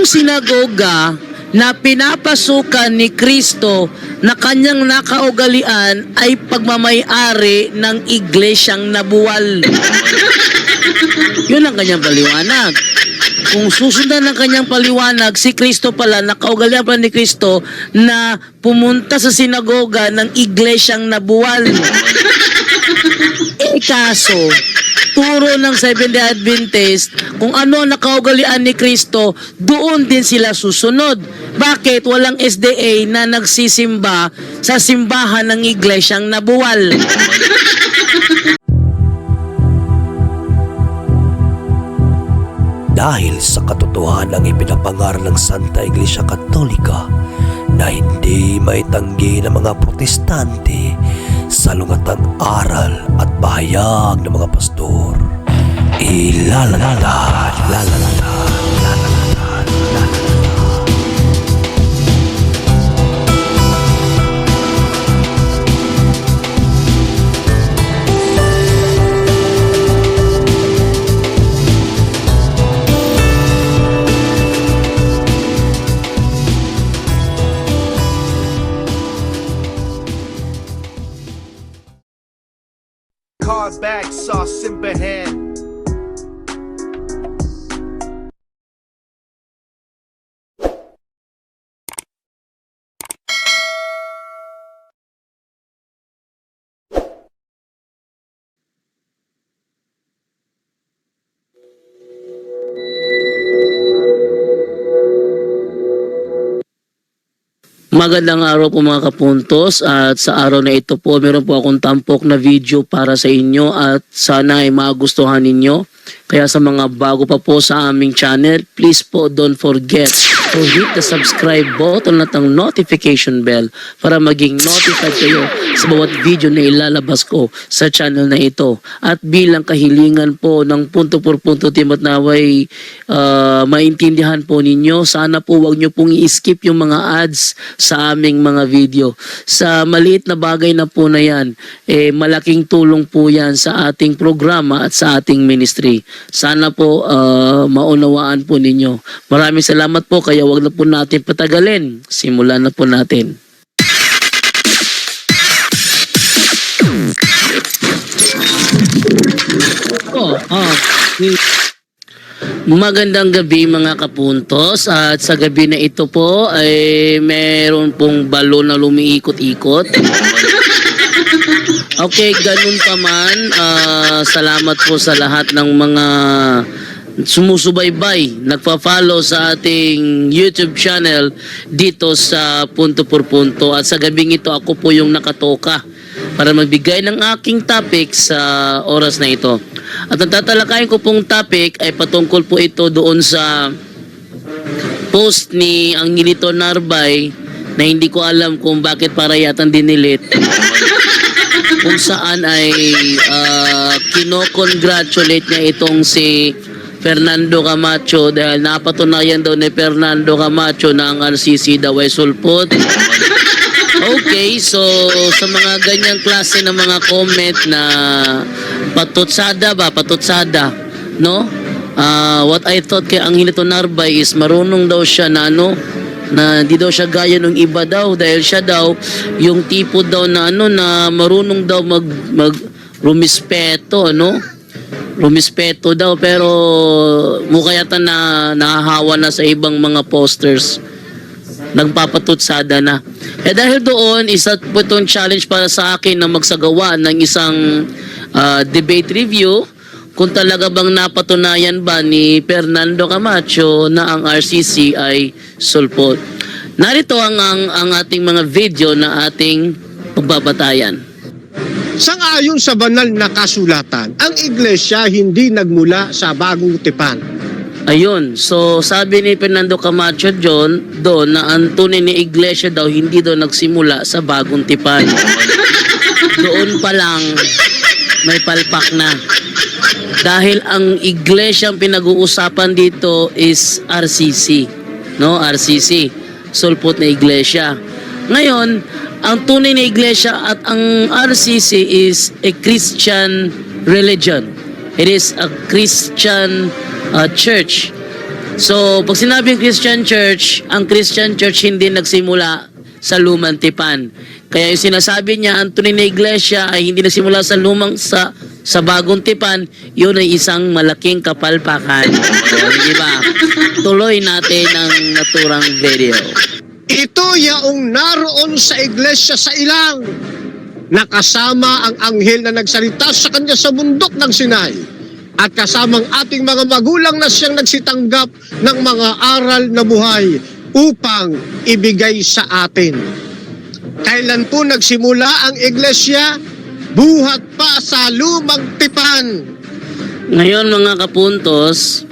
yung sinagoga na pinapasukan ni Kristo na kanyang nakaugalian ay pagmamay-ari ng iglesyang nabuwal. Yun ang kanyang paliwanag. Kung susundan ng kanyang paliwanag, si Kristo pala, nakaugalian pala ni Kristo na pumunta sa sinagoga ng iglesyang nabuwal. Kaso, turo ng Seventh-day Adventist, kung ano nakaugalian ni Kristo, doon din sila susunod. Bakit walang SDA na nagsisimba sa simbahan ng iglesyang nabuwal? Dahil sa katotohanan ng ipinapangaral ng Santa Iglesia Katolika na hindi maitanggi ng mga protestante sa lungatang aral at bahayag ng mga pastor, ilalatag. Car back, sauce in hand. Magandang araw po mga kapuntos, at sa araw na ito po meron po akong tampok na video para sa inyo at sana ay magustuhan ninyo. Kaya sa mga bago pa po sa aming channel, please po don't forget to hit the subscribe button at ang notification bell para maging notified kayo sa bawat video na ilalabas ko sa channel na ito. At bilang kahilingan po ng punto por punto team at naway maintindihan po ninyo, sana po wag nyo pong i-skip yung mga ads sa aming mga video. Sa maliit na bagay na po na yan, malaking tulong po yan sa ating programa at sa ating ministry. Sana po maunawaan po ninyo. Maraming salamat po, kaya wag na po natin patagalin. Simulan na po natin. Magandang gabi mga kapuntos, at sa gabi na ito po ay meron pong balon na lumiikot-ikot. Okay, ganun pa man, salamat po sa lahat ng mga sumusubaybay, nagpa-follow sa ating YouTube channel dito sa Punto por Punto. At sa gabing ito, ako po yung nakatoka para magbigay ng aking topic sa oras na ito. At ang tatalakayin ko pong topic ay patungkol po ito doon sa post ni Angelito Narbay na hindi ko alam kung bakit para yatang dinilit, kung saan ay kinocongratulate niya itong si Fernando Camacho dahil napatunayan daw ni Fernando Camacho na ang RCC daw ay sulpot. Okay, so sa mga ganyang klase ng mga comment na patutsada, no? What I thought kay Angelito Narbay is marunong daw siya na na di daw siya gaya ng iba daw dahil siya daw yung tipo daw na na marunong daw mag rumispeto, rumispeto daw, pero mukha yata na nahahawa na sa ibang mga posters, nagpapatutsada na. Dahil doon, isa po itong challenge para sa akin na magsagawa ng isang debate review kung talaga bang napatunayan ba ni Fernando Camacho na ang RCC ay sulpot. Narito ang ating mga video na ating pagbabatayan. Sang-ayon sa banal na kasulatan, ang iglesia hindi nagmula sa bagong tipan. Ayun, so sabi ni Fernando Camacho doon na ang tunay ni iglesia daw hindi daw nagsimula sa bagong tipan. Doon pa lang may palpak na. Dahil ang iglesia ang pinag-uusapan dito is RCC, RCC, sulpot na iglesia. Ngayon, ang tunay na iglesia at ang RCC is a Christian religion. It is a Christian church. So, pag sinabing Christian Church, ang Christian Church hindi nagsimula sa lumang tipan. Kaya yung sinasabi niya, ang tunay na iglesia ay hindi nagsimula sa sa bagong tipan, yun ay isang malaking kapalpakan. So, di ba? Tuloy natin ang naturang video. Ito yaong naroon sa iglesia sa ilang, nakasama ang anghel na nagsalita sa kanya sa bundok ng Sinai, at kasamang ating mga magulang na siyang nagsitanggap ng mga aral na buhay upang ibigay sa atin. Kailan po nagsimula ang iglesia? Buhat pa sa lumang tipan. Ngayon mga kapuntos,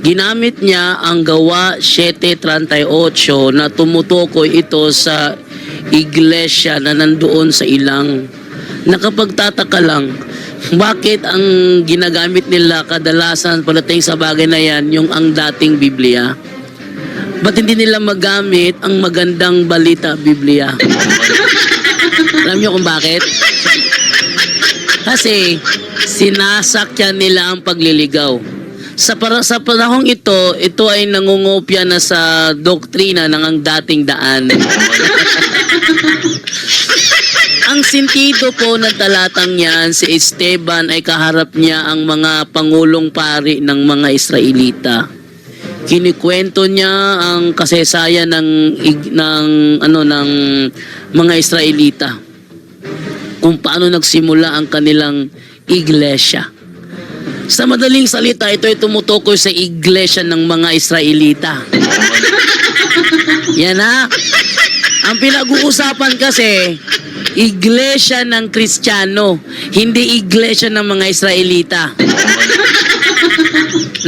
ginamit niya ang Gawa 7:38 na tumutukoy ito sa iglesia na nandoon sa ilang. Nakapagtataka lang, bakit ang ginagamit nila kadalasan pagdating sa bagay na yan, yung ang dating Biblia? Ba't hindi nila magamit ang magandang balita Biblia? Alam niyo kung bakit? Kasi sinasakyan nila ang pagliligaw. Sa panahong ito ay nangungopya na sa doktrina ng ang dating daan. Ang sentido po ng talatang yan, si Esteban ay kaharap niya ang mga pangulong pari ng mga Israelita. Kinikwento niya ang kasaysayan ng mga Israelita. Kung paano nagsimula ang kanilang iglesia. Sa madaling salita, ito ay tumutukoy sa iglesia ng mga Israelita. Yan ha. Ang pinag-uusapan kasi, iglesia ng Kristiyano, hindi iglesia ng mga Israelita.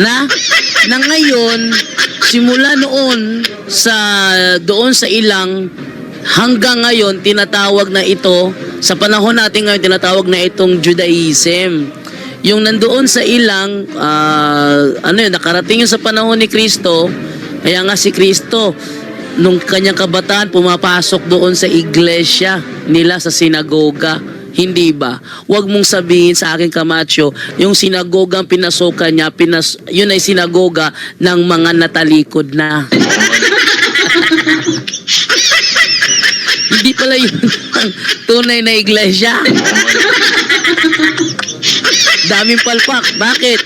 Na ngayon, simula noon doon sa ilang, hanggang ngayon, tinatawag na ito, sa panahon natin ngayon, tinatawag na itong Judaism. Yung nandoon sa ilang, nakarating yun sa panahon ni Kristo, kaya nga si Kristo, nung kanyang kabataan, pumapasok doon sa iglesia nila sa sinagoga. Hindi ba? Huwag mong sabihin sa akin, Camacho, yung sinagogang pinasukan niya, yun ay sinagoga ng mga natalikod na. Hindi pala yun ang tunay na iglesia. Daming palpak. Bakit?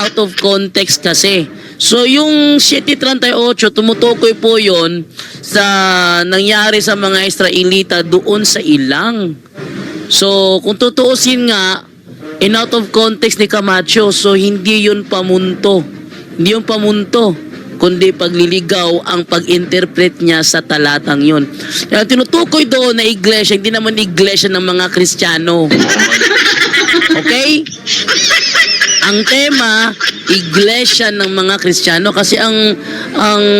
Out of context kasi. So yung 7:38, tumutukoy po yon sa nangyari sa mga Israelita doon sa ilang. So kung tutuusin nga, out of context ni Camacho, so hindi yun pamunto. Hindi yun pamunto, kundi pagliligaw ang pag-interpret niya sa talatang yun. Kaya tinutukoy doon na iglesia, hindi naman iglesia ng mga Kristiyano. Okay? Ang tema, iglesia ng mga Kristiyano, kasi ang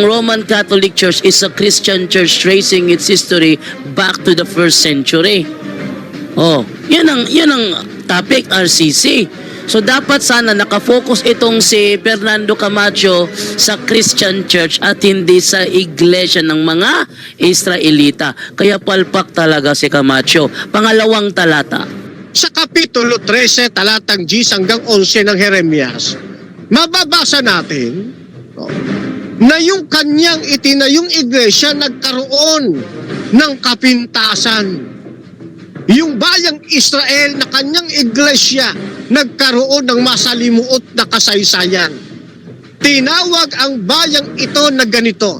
Roman Catholic Church is a Christian church tracing its history back to the 1st century. Oh, yan ang topic, RCC. So dapat sana nakafocus itong si Fernando Camacho sa Christian Church at hindi sa iglesia ng mga Israelita. Kaya palpak talaga si Camacho. Pangalawang talata. Sa Kapitulo 13, talatang 10 hanggang 11 ng Jeremias, mababasa natin na yung kanyang itinayong iglesia nagkaroon ng kapintasan. Yung bayang Israel na kanyang iglesia nagkaroon ng masalimuot na kasaysayan. Tinawag ang bayang ito na ganito: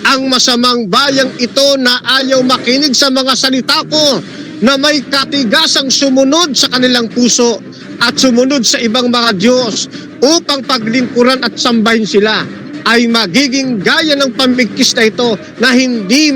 ang masamang bayang ito na ayaw makinig sa mga salita ko, na may katigasang sumunod sa kanilang puso at sumunod sa ibang mga Diyos upang paglingkuran at sambahin sila, ay magiging gaya ng pamigkis na ito na hindi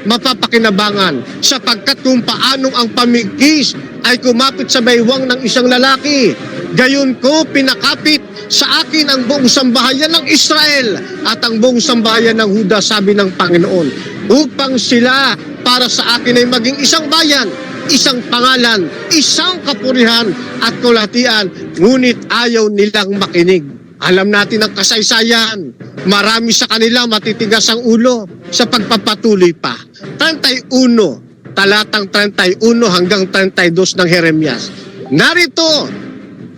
mapapakinabangan, sapagkat kung paanong ang pamigkis ay kumapit sa baywang ng isang lalaki, gayon ko pinakapit sa akin ang buong sambahayan ng Israel at ang buong sambahayan ng Huda, sabi ng Panginoon, upang sila para sa akin ay maging isang bayan, isang pangalan, isang kapurihan at kulatian, ngunit ayaw nilang makinig. Alam natin ang kasaysayan, marami sa kanila matitigas ang ulo sa pagpapatuloy pa. 31, talatang 31 hanggang 32 ng Jeremias. Narito,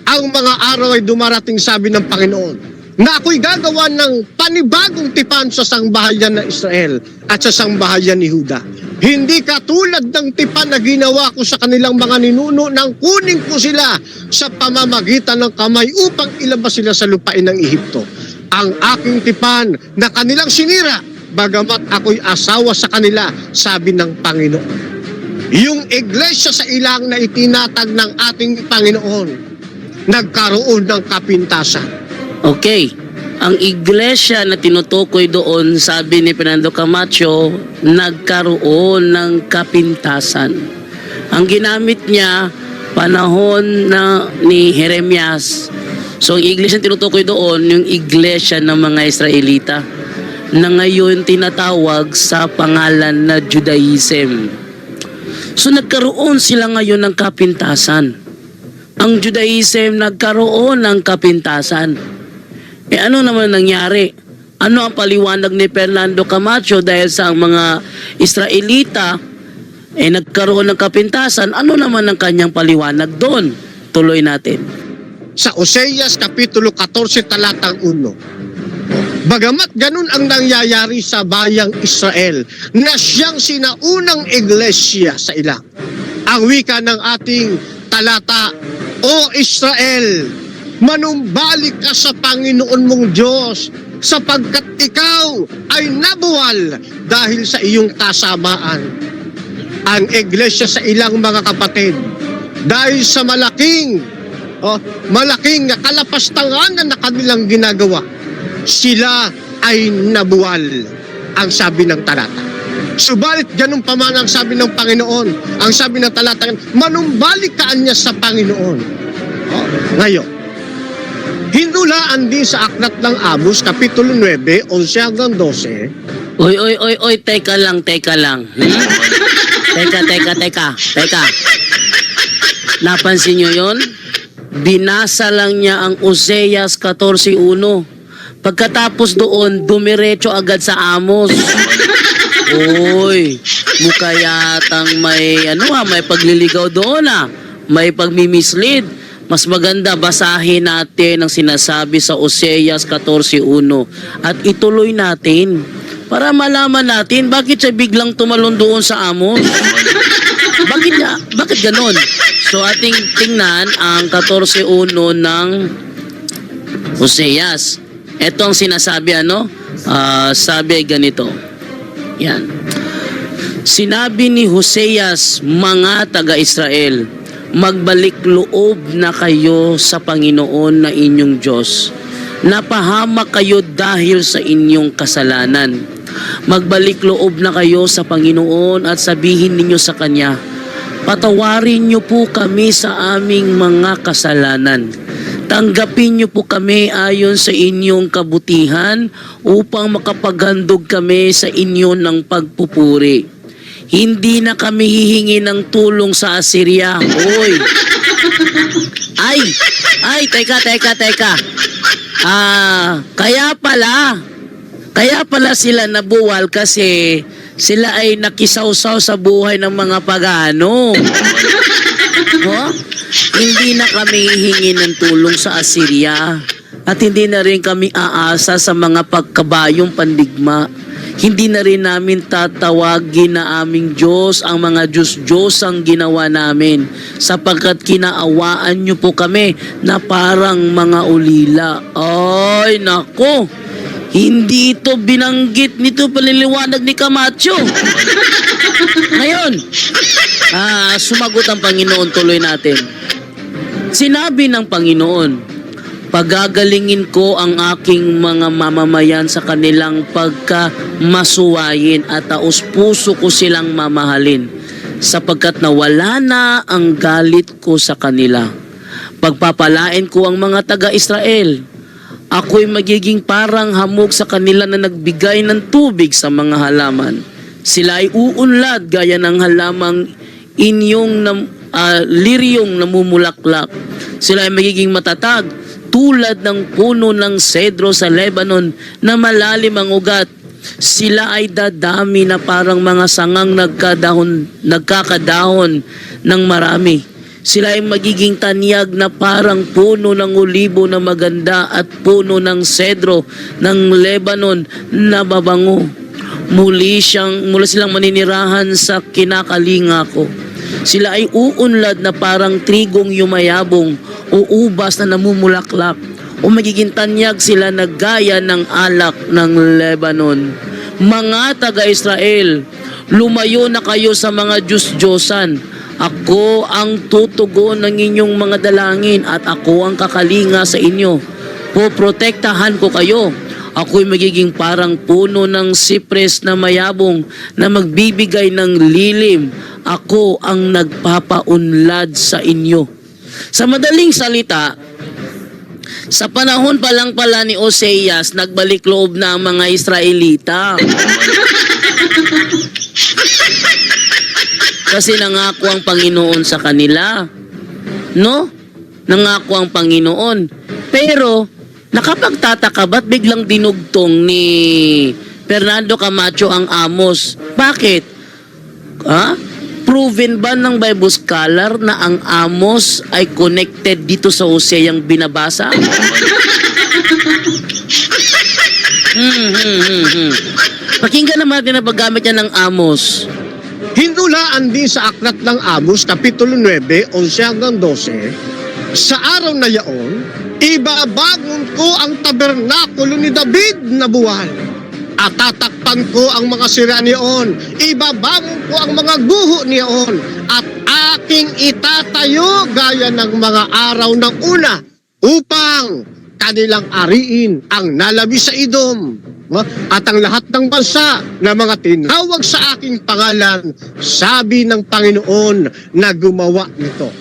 ang mga araw ay dumarating, sabi ng Panginoon, na ako'y gagawa ng panibagong tipan sa sangbahayan ng Israel at sa sangbahayan ni Juda. Hindi katulad ng tipan na ginawa ko sa kanilang mga ninuno nang kunin ko sila sa pamamagitan ng kamay upang ilabas sila sa lupain ng Ehipto. Ang aking tipan na kanilang sinira, bagamat ako'y asawa sa kanila, sabi ng Panginoon. Yung iglesia sa ilang na itinatag ng ating Panginoon, nagkaroon ng kapintasan. Okay. Ang iglesia na tinutukoy doon, sabi ni Fernando Camacho, nagkaroon ng kapintasan. Ang ginamit niya, panahon ni Jeremias. So, ang iglesia na tinutukoy doon, yung iglesia ng mga Israelita, na ngayon tinatawag sa pangalan na Judaism. So, nagkaroon sila ngayon ng kapintasan. Ang Judaism nagkaroon ng kapintasan. Ano naman nangyari? Ano ang paliwanag ni Fernando Camacho dahil sa mga Israelita nagkaroon ng kapintasan? Ano naman ang kanyang paliwanag doon? Tuloy natin. Sa Oseas Kapitulo 14 talatang 1. Bagamat ganun ang nangyayari sa bayang Israel na siyang sinaunang iglesia sa ilang. Ang wika ng ating talata, O Israel, manumbalik ka sa Panginoon mong Diyos sapagkat ikaw ay nabuwal dahil sa iyong kasamaan. Ang iglesia sa ilang mga kapatid, dahil sa malaking kalapastangan na kanilang ginagawa, sila ay nabuwal, ang sabi ng talata. Subalit ganun pa man ang sabi ng Panginoon, ang sabi ng talata, manumbalik ka niya sa Panginoon. Ngayon, hinulaan din sa aklat ng Amos, Kapitulo 9, 11 hanggang 12. Oy, teka lang. Teka. Napansin nyo yon? Binasa lang niya ang Oseas 14.1. Pagkatapos doon, dumiretso agad sa Amos. Oy, mukha yatang may pagliligaw doon may pagmimislead. Mas maganda basahin natin ang sinasabi sa Oseas 14.1 at ituloy natin para malaman natin bakit siya biglang tumalon doon sa Amos. Bakit ganon? So ating tingnan ang 14.1 ng Oseas. Ito ang sinasabi sabi ganito. Yan. Sinabi ni Hoseas, mga taga-Israel, magbalik loob na kayo sa Panginoon na inyong Diyos. Napahamak kayo dahil sa inyong kasalanan. Magbalik loob na kayo sa Panginoon at sabihin ninyo sa Kanya, patawarin niyo po kami sa aming mga kasalanan. Tanggapin niyo po kami ayon sa inyong kabutihan upang makapaghandog kami sa inyo ng pagpupuri. Hindi na kami hihingi ng tulong sa Assyria. Oy! Ay, teka. Kaya pala sila nabuwal kasi sila ay nakisawsaw sa buhay ng mga pagano. Hindi na kami hihingi ng tulong sa Assyria at hindi na rin kami aasa sa mga pagkabayong pandigma. Hindi na rin namin tatawagin na aming Diyos ang mga Diyos ang ginawa namin sapagkat kinaawaan niyo po kami na parang mga ulila. Ay, nako! Hindi ito binanggit nito paliliwanag ni Camacho. Ngayon, sumagot ang Panginoon, tuloy natin. Sinabi ng Panginoon, pagagalingin ko ang aking mga mamamayan sa kanilang pagkamasuwayin at taos-puso ko silang mamahalin sapagkat nawala na ang galit ko sa kanila. Pagpapalain ko ang mga taga-Israel. Ako'y magiging parang hamog sa kanila na nagbigay ng tubig sa mga halaman. Sila ay uunlad gaya ng halamang inyong liryong namumulaklak. Sila ay magiging matatag tulad ng puno ng sedro sa Lebanon na malalim ang ugat. Sila ay dadami na parang mga sangang nagkakadahon ng marami. Sila ay magiging tanyag na parang puno ng olibo na maganda at puno ng sedro ng Lebanon na babango. Mula silang maninirahan sa kinakalinga ko. Sila ay uunlad na parang trigong yumayabong o ubas na namumulaklak, o magiging tanyag sila na gaya ng alak ng Lebanon. Mga taga-Israel, lumayo na kayo sa mga Diyos-Diyosan. Ako ang tutugon ng inyong mga dalangin at ako ang kakalinga sa inyo. Poprotektahan ko kayo. Ako'y magiging parang puno ng sipres na mayabong na magbibigay ng lilim. Ako ang nagpapaunlad sa inyo. Sa madaling salita, sa panahon pa lang pala ni Oseas, nagbalik loob na ang mga Israelita. Kasi nangako ang Panginoon sa kanila. No? Nangako ang Panginoon. Pero, nakapagtataka ba't biglang dinugtong ni Fernando Camacho ang Amos? Bakit? Proven ba ng Bible scholar na ang Amos ay connected dito sa Hosea yung binabasa? Pakinggan naman natin ang paggamit niya ng Amos. Hinulaan din sa aklat ng Amos, Kapitulo 9, 11 hanggang 12, sa araw na yaon, ibabangon ko ang tabernakulo ni David na buwal, at tatakpan ko ang mga sira niyon, ibabangon ko ang mga guho niyon, at aking itatayo gaya ng mga araw ng una, upang kanilang ariin ang nalabis sa Edom, at ang lahat ng bansa na mga tinawag sa aking pangalan, sabi ng Panginoon na gumawa nito.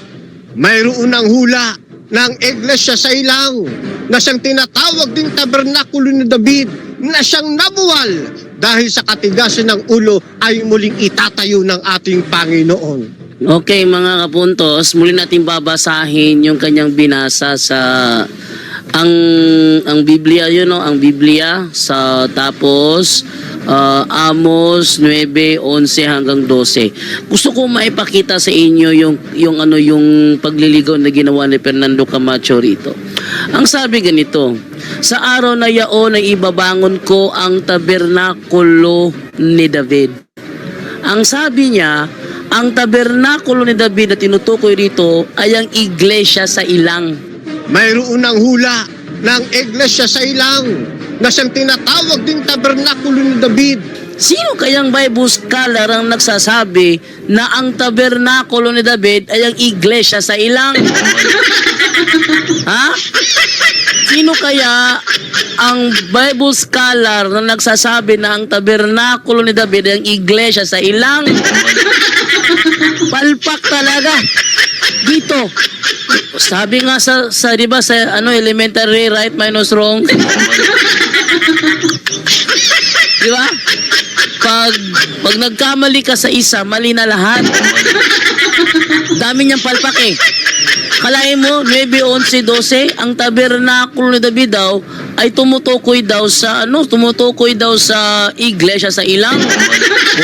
Mayroon ng hula ng iglesia sa ilang na siyang tinatawag ding tabernakulo ni David, na siyang nabuwal dahil sa katigasan ng ulo ay muling itatayo ng ating Panginoon. Okay mga kapuntos, muli natin babasahin yung kanyang binasa sa ang Biblia, ang Biblia sa tapos Amos 9:11 hanggang 12. Gusto ko maipakita sa inyo yung pagliligaw na ginawa ni Fernando Camacho rito. Ang sabi ganito, sa araw na yaon ay ibabangon ko ang tabernakulo ni David. Ang sabi niya, ang tabernakulo ni David na tinutukoy rito ay ang iglesia sa ilang. Mayroon ng hula ng iglesia sa ilang na siyang tinatawag ding tabernakulo ni David. Sino kayang Bible scholar ang nagsasabi na ang tabernakulo ni David ay ang iglesia sa ilang? Ha? Sino kaya ang Bible scholar na nagsasabi na ang tabernakulo ni David ay ang iglesia sa ilang? Palpak talaga. Dito. Sabi nga sa 'di ba sa elementary right minus wrong. 'Di ba? Pag nagkamali ka sa isa, mali na lahat. Dami niyang palpak eh. Kalahin mo, 9, 11, 12, ang tabernakulo ni David daw ay tumutukoy daw sa iglesia sa ilang.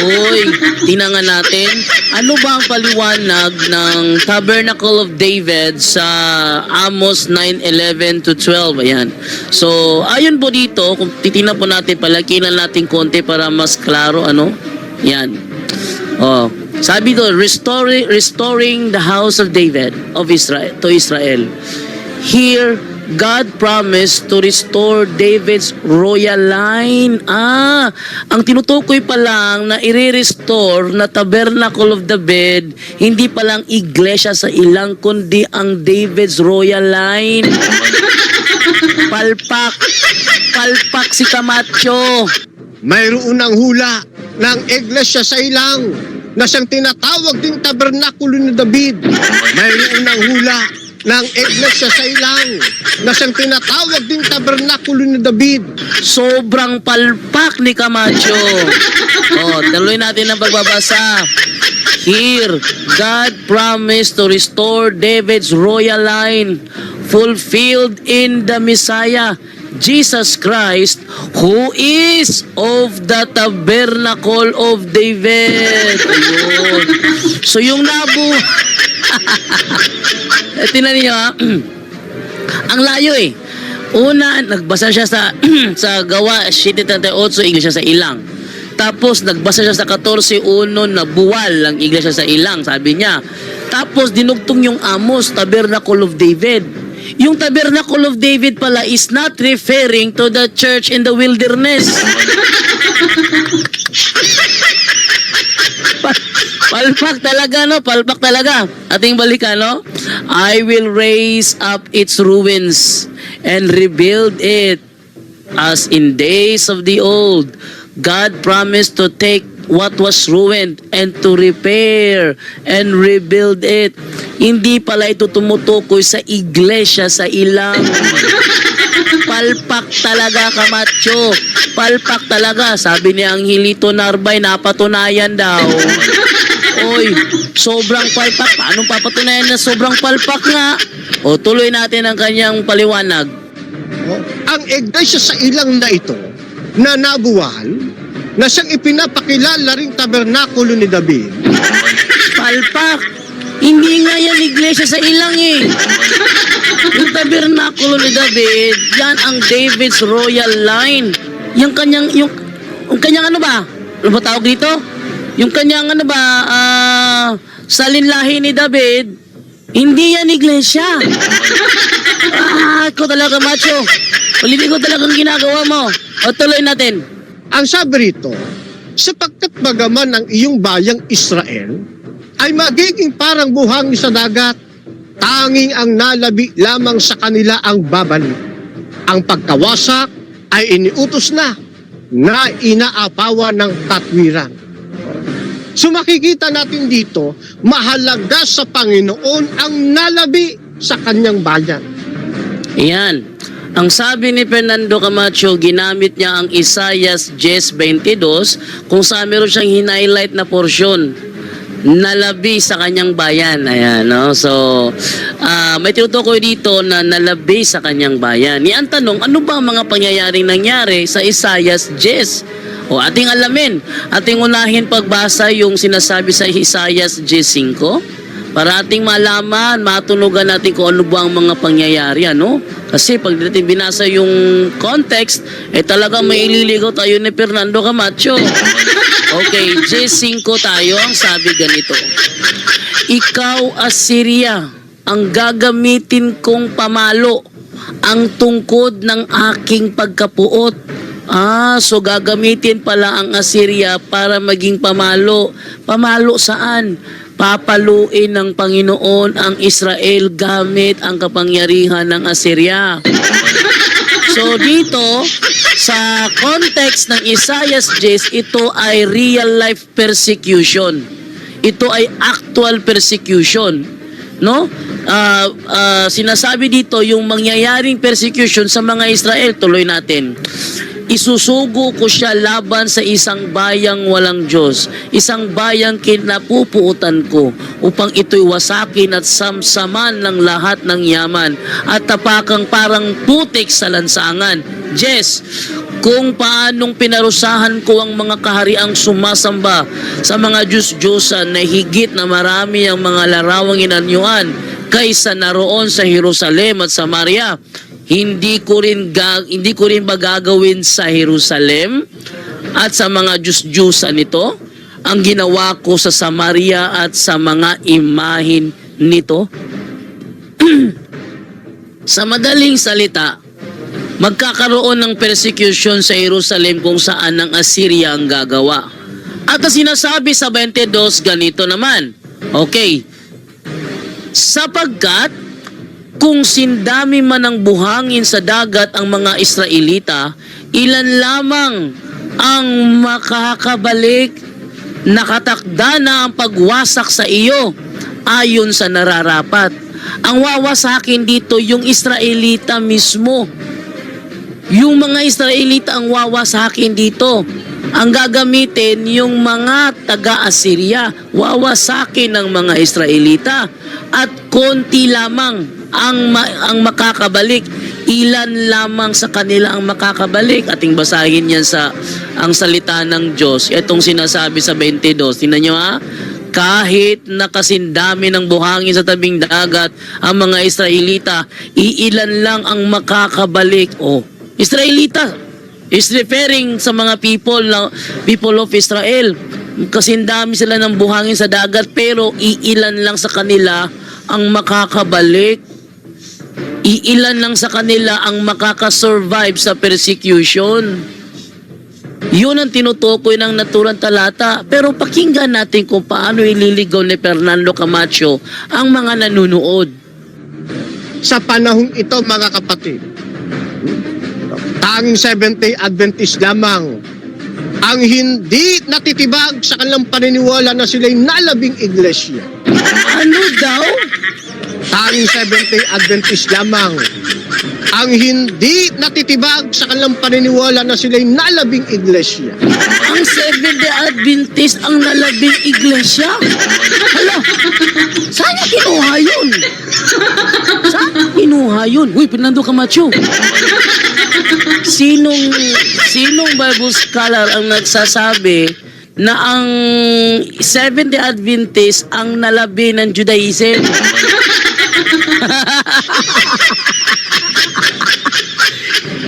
Hoy, tingnan natin. Ano ba ang paliwanag ng Tabernacle of David sa Amos 9:11 to 12? Ayan. So, ayon po dito, kung titingnan po natin, palakinan natin konti para mas klaro, Yan. Oh, sabi doon, restoring the house of David of Israel to Israel. Here, God promised to restore David's royal line. Ang tinutukoy pa lang na i-restore na Tabernacle of David, hindi pa lang iglesia sa ilang, kundi ang David's royal line. Palpak si Camacho. Mayroon ng hula ng iglesia sa ilang na siyang tinatawag ding tabernakulo ni David. Mayroon ng hula ng iglesia sa ilang na siyang tinatawag ding tabernakulo ni David. Sobrang palpak ni Camacho. Tuloy natin ang pagbabasa. Here, God promised to restore David's royal line, fulfilled in the Messiah, Jesus Christ, who is of the tabernacle of David. Ayun. So yung Tingnan niyo ha. Ang layo eh. Una, nagbasa siya sa sa Gawa 7:38, iglesia sa Ilang. Tapos nagbasa siya sa 14:1 na buwal ang iglesia sa Ilang, sabi niya. Tapos dinugtong yung Amos, Tabernacle of David. Yung Tabernacle of David pala is not referring to the church in the wilderness. Palpak talaga, no? Palpak talaga. Ating balikan, no? I will raise up its ruins and rebuild it as in days of the old. God promised to take what was ruined and to repair and rebuild it. Hindi pala ito tumutukoy sa iglesia sa Ilang. Palpak talaga, Camacho. Palpak talaga. Sabi ni Angelito Narbay, napatunayan daw. Oy, sobrang palpak. Paano papatunayan na sobrang palpak nga? O, tuloy natin ang kanyang paliwanag. Ang iglesia sa Ilang na ito, na nabuwal, na siyang ipinapakilala ring tabernakulo ni David. Palpak. Hindi nga yan iglesia sa Ilang eh. Yung tabernakulo ni David, yan ang David's royal line. Yung kanyang ano ba? Ano ba tawag dito? Yung kanyang ano ba, salinlahi ni David, hindi yan iglesia. Ikaw talaga, macho. Ulitin ko talagang ginagawa mo. O tuloy natin. Ang sabi rito, sapagkat bagaman ang iyong bayang Israel ay magiging parang buhangin sa dagat, tanging ang nalabi lamang sa kanila ang babalik. Ang pagkawasak ay iniutos na inaapawan ng katwiran. So makikita natin dito, mahalaga sa Panginoon ang nalabi sa kanyang bayan. Ayan. Ang sabi ni Fernando Camacho, ginamit niya ang Isaiah 10:22 kung saan meron siyang hinighlight na porsyon. Nalabi sa kanyang bayan. Ayan, no? So, may tinutukoy dito na nalabi sa kanyang bayan. Ang tanong, ano ba ang mga pangyayaring nangyari sa Isaiah 10? O ating alamin, ating unahin pagbasa yung sinasabi sa Isaiah 10:5 para ating malaman, matunugan natin kung ano ba ang mga pangyayari, ano? Kasi pag natin binasa yung context, talagang may ililigaw tayo ni Fernando Camacho. Okay, 10:5 tayo, ang sabi ganito. Ikaw, Assyria, ang gagamitin kong pamalo, ang tungkod ng aking pagkapuot. So gagamitin pala ang Assyria para maging pamalo. Pamalo saan? Papaluin ng Panginoon ang Israel gamit ang kapangyarihan ng Assyria. So dito, sa context ng Isaiah 10, ito ay real life persecution. Ito ay actual persecution. No? Sinasabi dito yung mangyayaring persecution sa mga Israel. Tuloy natin. Isusugo ko siya laban sa isang bayang walang Diyos, isang bayang kinapupuutan ko, upang ito'y wasakin at samsaman ng lahat ng yaman, at tapakang parang putik sa lansangan. Yes, kung paanong pinarusahan ko ang mga kahariang sumasamba sa mga Diyos-Diyosan na higit na marami ang mga larawang inanyuan kaysa naroon sa Jerusalem at Samaria. Hindi ko rin ba gagawin sa Jerusalem at sa mga Diyos-Diyosan nito ang ginawa ko sa Samaria at sa mga imahin nito? Sa madaling salita, magkakaroon ng persecution sa Jerusalem kung saan ang Assyria ang gagawa. At ang sinasabi sa 22, ganito naman. Okay. Sapagkat kung sindami man ang buhangin sa dagat ang mga Israelita, ilan lamang ang makakabalik, nakatakda na ang pagwasak sa iyo ayon sa nararapat. Ang wawasakin dito yung Israelita mismo. Yung mga Israelita ang wawasakin dito. Ang gagamitin yung mga taga-Assyria, wawasakin ng mga Israelita, at konti lamang ang makakabalik. Ilan lamang sa kanila ang makakabalik. Ating basahin yan sa ang salita ng Diyos. Itong sinasabi sa 22. Tingnan nyo ha. kahit na kasindami ng buhangin sa tabing dagat ang mga Israelita, iilan lang ang makakabalik. Oh, Israelita is referring sa mga people of Israel. Kasindami sila ng buhangin sa dagat, pero iilan lang sa kanila ang makakabalik. Iilan lang sa kanila ang makakasurvive sa persecution. Yun ang tinutukoy ng naturang talata. Pero pakinggan natin kung paano ililigaw ni Fernando Camacho ang mga nanunood. Sa panahong ito, mga kapatid, tanging Seventh-day Adventist lamang ang hindi natitibag sa kanilang paniniwala na sila'y nalabing iglesia. Ano daw? Tanging Seventh-day Adventist lamang ang hindi natitibag sa kanilang paniniwala na sila'y nalabing iglesia. Ang Seventh-day Adventist ang nalabing iglesia? Hala, saan niya kinuha yun? Saan niya kinuha yun? Uy, Fernando Camacho. Sinong Bible scholar ang nagsasabi na ang Seventh-day Adventist ang nalabi ng Judaism?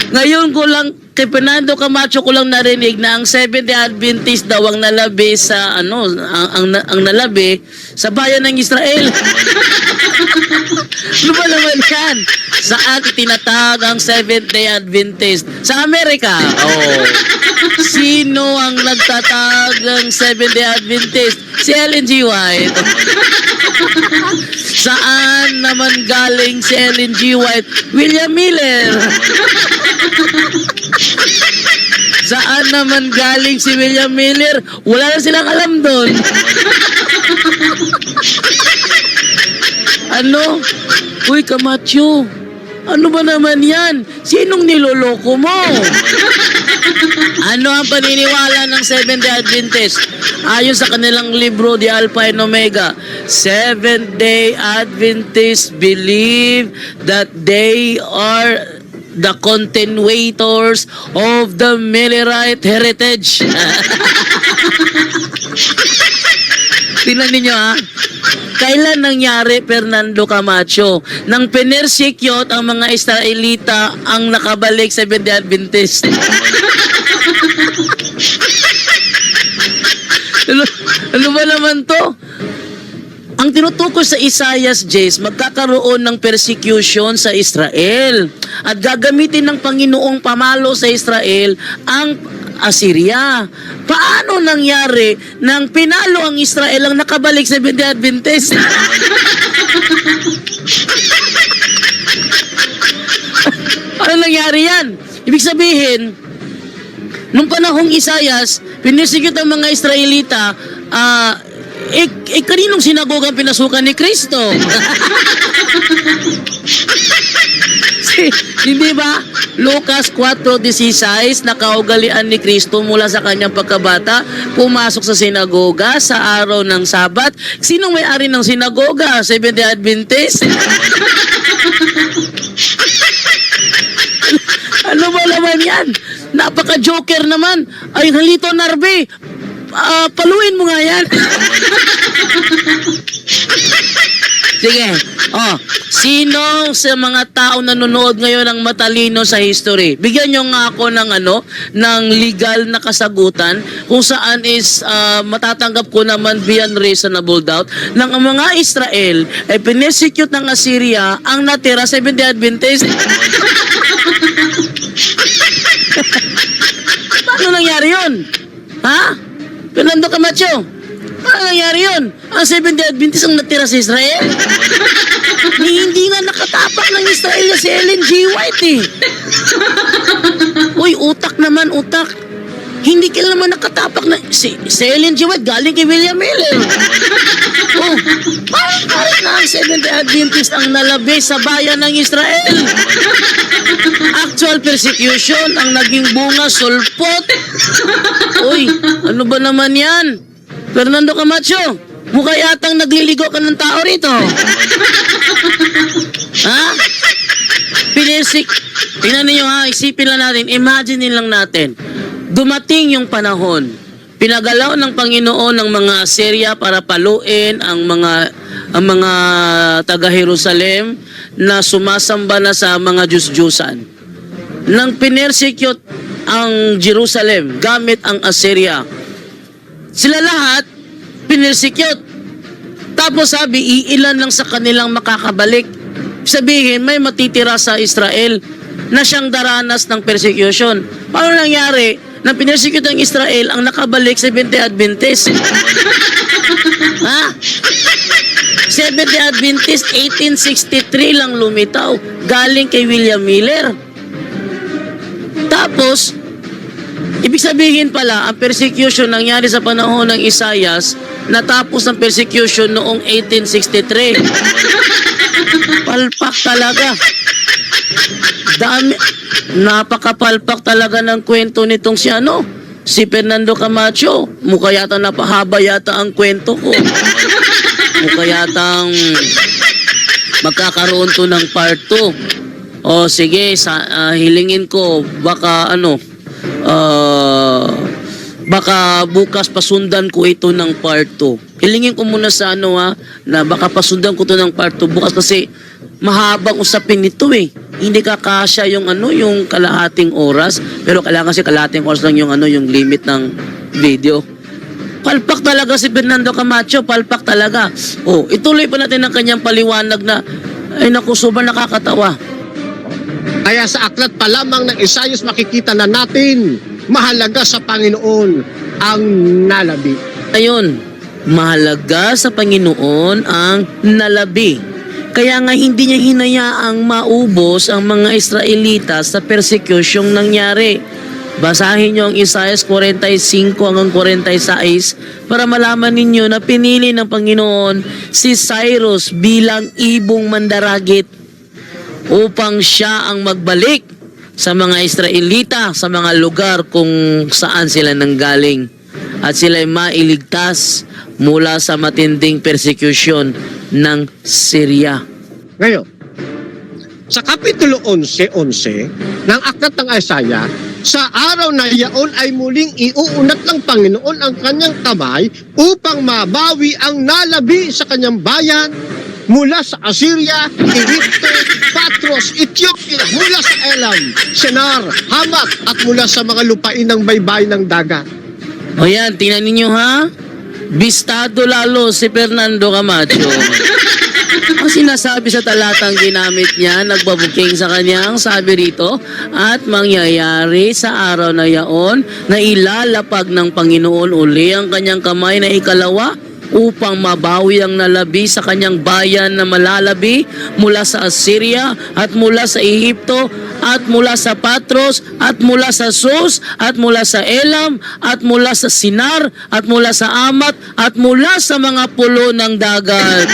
Ngayon ko lang, kay Fernando Camacho ko lang narinig na ang Seventh-day Adventist daw ang nalabi sa, ang nalabi sa bayan ng Israel. Ano ba naman yan? Saan itinatag ang Seventh-day Adventist? Sa Amerika. Oh. Sino ang nagtatag ng Seventh-day Adventist? Si Ellen G. White. Saan naman galing si Ellen G. White? William Miller. Saan naman galing si William Miller? Wala na silang alam doon. Ano? Uy, Camacho. Ano ba naman yan? Sinong niloloko mo? Ano ang paniniwala ng Seventh-day Adventist? Ayon sa kanilang libro, The Alpha and Omega, Seventh-day Adventists believe that they are the continuators of the Millerite heritage. Tingnan ninyo ha. Kailan nangyari, Fernando Camacho, nang pinersecute ang mga Israelita ang nakabalik sa Seventh-day Adventist? ano ba naman to? Ang tinutukoy sa Isaias, Jace, magkakaroon ng persecution sa Israel at gagamitin ng Panginoong pamalo sa Israel ang Assyria. Paano nangyari nang pinalo ang Israel ang nakabalik sa Seventh-day Adventist? Ano nangyari yan? Ibig sabihin, nung panahong Isaias, pinersecute ang mga Israelita, kaninong sinagoga ang pinasukan ni Kristo? Hindi ba? Lucas 4:16, nakaugalian ni Kristo mula sa kanyang pagkabata, pumasok sa sinagoga sa araw ng Sabat. Sinong may-ari ng sinagoga? Seventh-day Adventist? Ano ba naman yan? Napaka-joker naman. Ay, Halito Narbe, paluin mo nga yan. Sige. Sino sa mga tao nanonood ngayon ang matalino sa history? Bigyan nyo nga ako ng legal na kasagutan kung saan is matatanggap ko naman beyond reasonable doubt ng ang mga Israel ay pinersecute ng Assyria ang natira sa Seventh-day Adventist. Paano nangyari yun? Ha? Fernando Camacho, paano nangyari yun? Ang Seventh-day Adventist ang natira sa Israel? Hindi nga nakatapak ng Israel si Ellen G. White eh. Uy, utak naman, utak. Hindi ka naman nakatapak na si Ellen G. White galing kay William Miller. Parang na ang Seventh-day Adventist ang nalabi sa bayan ng Israel. Actual persecution ang naging bunga, sulpot. Uy, ano ba naman yan? Fernando Camacho, mukha yatang nagliligo ka ng tao rito. Ha? Tingnan ninyo ha, isipin lang natin, imagine lang natin. Dumating yung panahon, Pinagalaw ng Panginoon ng mga Assyria para paluin ang mga taga-Jerusalem na sumasamba na sa mga Diyos-Diyusan. Nang pinersecute ang Jerusalem gamit ang Assyria, sila lahat pinersecute. Tapos sabi, iilan lang sa kanilang makakabalik. Sabihin, may matitira sa Israel na siyang daranas ng persecution. Paano nangyari? Nang pinersecute ang Israel, ang nakabalik 70 Adventist. Ha? 70 Adventist, 1863 lang lumitaw. Galing kay William Miller. Tapos, ibig sabihin pala, ang persecution nangyari sa panahon ng Isaias, natapos ang persecution noong 1863. Palpak talaga. Dami, napakapalpak talaga ng kwento nitong si Fernando Camacho. Mukha yata napahaba yata ang kwento ko. Mukha yatang magkakaroon to ng part 2. O sige, hilingin ko baka baka bukas pasundan ko ito ng part 2. Hilingin ko muna sa na baka pasundan ko to ng part 2 bukas kasi mahabang usapin nito eh. Hindi kakasya yung yung kalahating oras, pero kailangan kasi kalahating oras lang yung yung limit ng video. Palpak talaga si Fernando Camacho, palpak talaga. Oh, ituloy pa natin ang kanyang paliwanag na ay naku, sobrang nakakatawa. Kaya sa aklat pa lamang ng Isaias makikita na natin mahalaga sa Panginoon ang nalabi. Ayun, mahalaga sa Panginoon ang nalabi. Kaya nga hindi niya hinayaang maubos ang mga Israelita sa persecusyong nangyari. Basahin niyo ang Isaias 45 hanggang 46 para malaman ninyo na pinili ng Panginoon si Cyrus bilang ibong mandaragit upang siya ang magbalik sa mga Israelita sa mga lugar kung saan sila nanggaling at sila'y mailigtas mula sa matinding persecution ng Syria. Ngayon, sa Kapitulo 11 ng aklat ng Isaiah, sa araw na iyaon ay muling iuunat ng Panginoon ang kanyang kamay upang mabawi ang nalabi sa kanyang bayan mula sa Assyria, Egypto, Patros, Ethiopia, mula sa Elam, Shinar, Hamat at mula sa mga lupain ng baybay ng dagat. O yan, tingnan ninyo ha. Bistado lalo si Fernando Camacho. Ang sinasabi sa talatang ginamit niya, nagbabuking sa kanyang sabi rito, at mangyayari sa araw na yaon na ilalapag ng Panginoon uli ang kanyang kamay na ikalawa upang mabawi ang nalabi sa kanyang bayan na malalabi mula sa Assyria at mula sa Ehipto at mula sa Patros at mula sa Sus at mula sa Elam at mula sa Sinar at mula sa Amat at mula sa mga pulo ng dagat.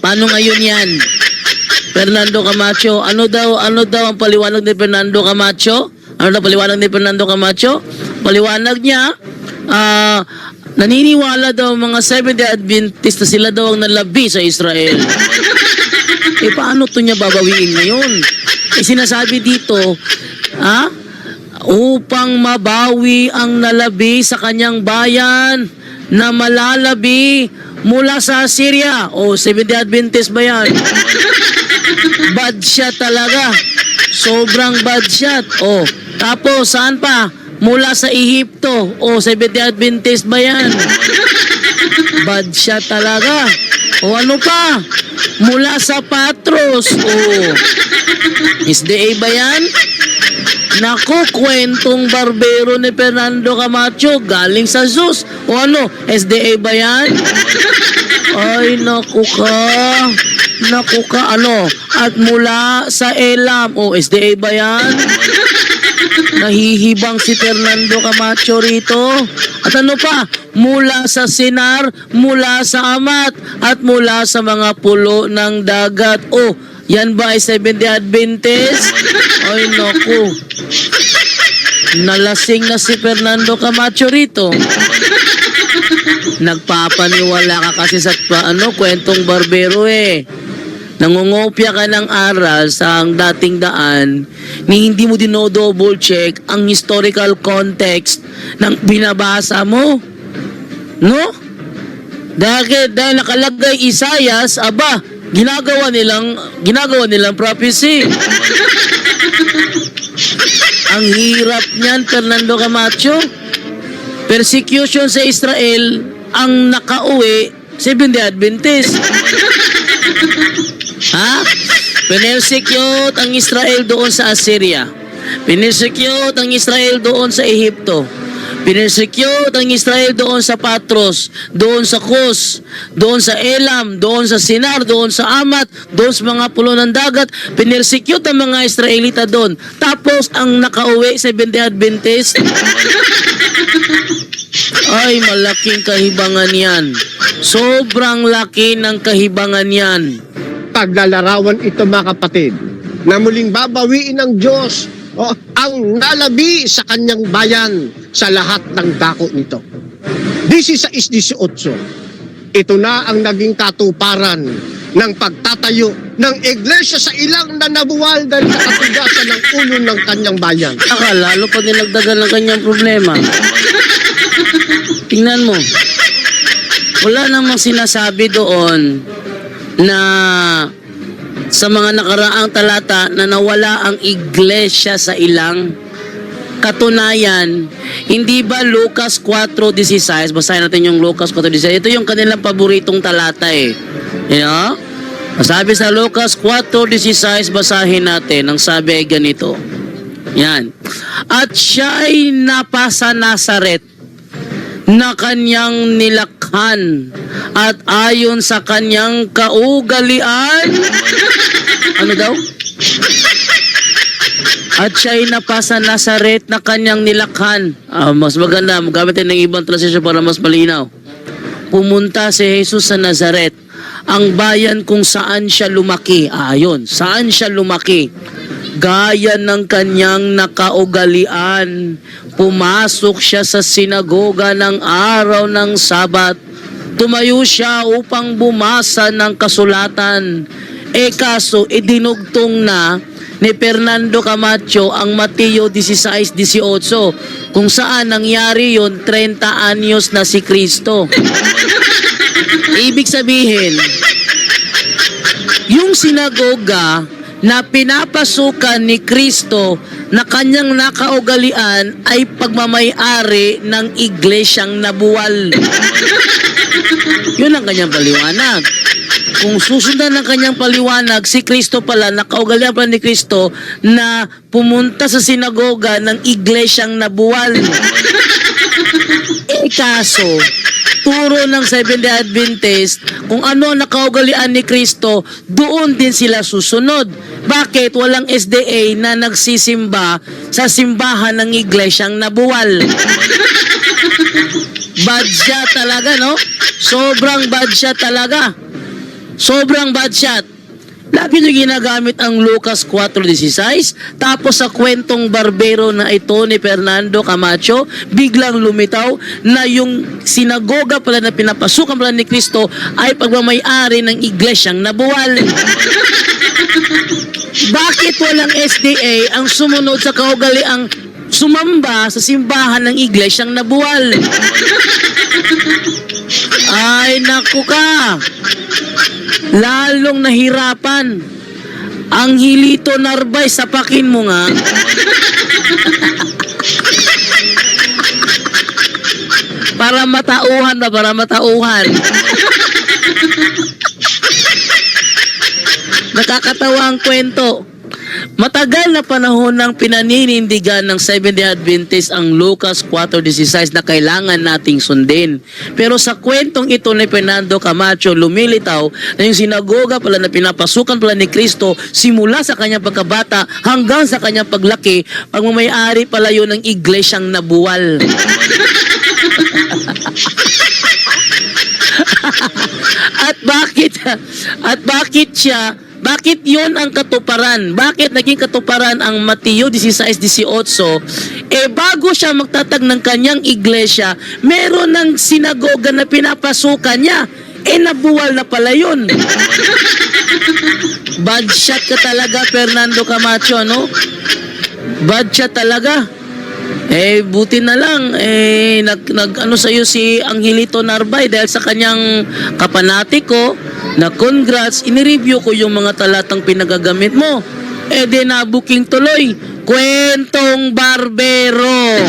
Paano ngayon yan? Fernando Camacho, ano daw ang paliwanag ni Fernando Camacho? Ano daw paliwanag ni Fernando Camacho? Paliwanag niya, naniniwala daw mga Seventh-day Adventist na sila daw ang nalabi sa Israel. Paano to niya babawiin ngayon? Sinasabi dito, upang mabawi ang nalabi sa kanyang bayan na malalabi mula sa Assyria. Seventh-day Adventist ba yan? Bad shot talaga. Sobrang bad shot. Tapos saan pa? Mula sa Ehipto. Seventh-day Adventist ba yan? Bad shot talaga. Ano pa? Mula sa Patros. SDA ba yan? Naku, kwentong barbero ni Fernando Camacho galing sa Zeus. SDA ba yan? Ay, naku ka, At mula sa Elam. SDA ba yan? Nahihibang si Fernando Camacho rito. At ano pa? Mula sa Sinar, mula sa Amat, at mula sa mga pulo ng dagat. Yan ba ay Seventh-day Adventist? Ay, naku. Nalasing na si Fernando Camacho rito. Nagpapaniwala ka kasi sa kwentong barbero nangungopia ka ng aral sa ang dating daan, ni hindi mo dino-double check ang historical context ng binabasa mo. No? Dahil nakalagay Isaias, aba, ginagawa nilang prophecy. Ang hirap niyan, Fernando Camacho. Persecution sa Israel, ang nakauwi, Seventh-day Adventist. Ha? Pinersecute ang Israel doon sa Assyria. Pinersecute ang Israel doon sa Ehipto. Pinersecute ang Israel doon sa Patros, doon sa Kos, doon sa Elam, doon sa Sinar, doon sa Amat, doon sa mga pulo ng dagat. Pinersecute ang mga Israelita doon. Tapos ang nakauwi, Seventh-day Adventist. Ay, malaking kahibangan yan. Sobrang laki ng kahibangan yan. Paglalarawan ito mga kapatid, na muling babawiin ng Diyos ang nalabi sa kanyang bayan sa lahat ng dako nito. 16:18. Ito na ang naging katuparan ng pagtatayo ng iglesia sa ilang na nabuwal dahil sa katigasan ng ulo ng kanyang bayan. Lalo pa dinagdagan ng kanyang problema. Tingnan mo. Wala namang sinasabi doon na sa mga nakaraang talata na nawala ang iglesia sa ilang. Katunayan, hindi ba Lucas 4:16? Basahin natin yung Lucas 4:16. Ito yung kanilang paboritong talata eh. You know? Sabi sa Lucas 4:16, basahin natin. Ang sabi ay ganito. Yan. At siya'y napasa Nazaret na kanyang nilakhan at ayon sa kanyang kaugalian. Ano daw? At siya'y napasa Nazaret na kanyang nilakhan. Mas maganda, magamit tayo ng ibang translation para mas malinaw. Pumunta si Jesus sa Nazaret, ang bayan kung saan siya lumaki. Ayun, saan siya lumaki? Gaya ng kanyang nakaugalian, pumasok siya sa sinagoga ng araw ng Sabat. Tumayo siya upang bumasa ng kasulatan. Kaso, idinugtong na ni Fernando Camacho ang Mateo 16:18, kung saan nangyari yun 30 anyos na si Kristo. Ibig sabihin, yung sinagoga na pinapasukan ni Kristo na kanyang nakaugalian ay pagmamay-ari ng iglesyang nabuwal. Yun ang kanyang paliwanag. Kung susundan ng kanyang paliwanag, si Kristo pala, nakaugalian pala ni Kristo na pumunta sa sinagoga ng iglesyang nabuwal. Kaso, turo ng Seventh-day Adventist, kung ano ang nakaugalian ni Kristo, doon din sila susunod. Bakit walang SDA na nagsisimba sa simbahan ng iglesyang nabuwal? Bad siya talaga, no? Sobrang bad siya talaga. Sobrang bad shot. Lagi nyo ginagamit ang Lucas 4:16, tapos sa kwentong barbero na ito ni Fernando Camacho, biglang lumitaw na yung sinagoga pala na pinapasukan pala ni Kristo ay pagmamay-ari ng iglesyang nabuwal. Bakit walang SDA ang sumunod sa kaugaliang sumamba sa simbahan ng iglesyang nabuwal? Ay, naku ka! Lalong nahirapan. Ang Hilito Narbay, sapakin mo nga. Para matauhan na, para matauhan. Nakakatawa ang kwento. Matagal na panahon nang pinaninindigan ng Seventh-day Adventist ang Lucas 4:16 na kailangan nating sundin. Pero sa kwentong ito ni Fernando Camacho, lumilitaw na yung sinagoga pala na pinapasukan pala ni Kristo simula sa kanyang pagkabata hanggang sa kanyang paglaki, pagmamayari pala yun ng iglesyang nabuwal. Bakit yun ang katuparan? Bakit naging katuparan ang Mateo 16:18? Bago siya magtatag ng kanyang iglesia, meron ng sinagoga na pinapasukan niya. nabuwal na pala yun. Bad shot ka talaga, Fernando Camacho, no? Bad shot talaga. Buti na lang, ano sa'yo si Angelito Narbay dahil sa kanyang kapanatiko na congrats, inireview ko yung mga talatang pinagagamit mo. Di nabuking tuloy, kwentong barbero.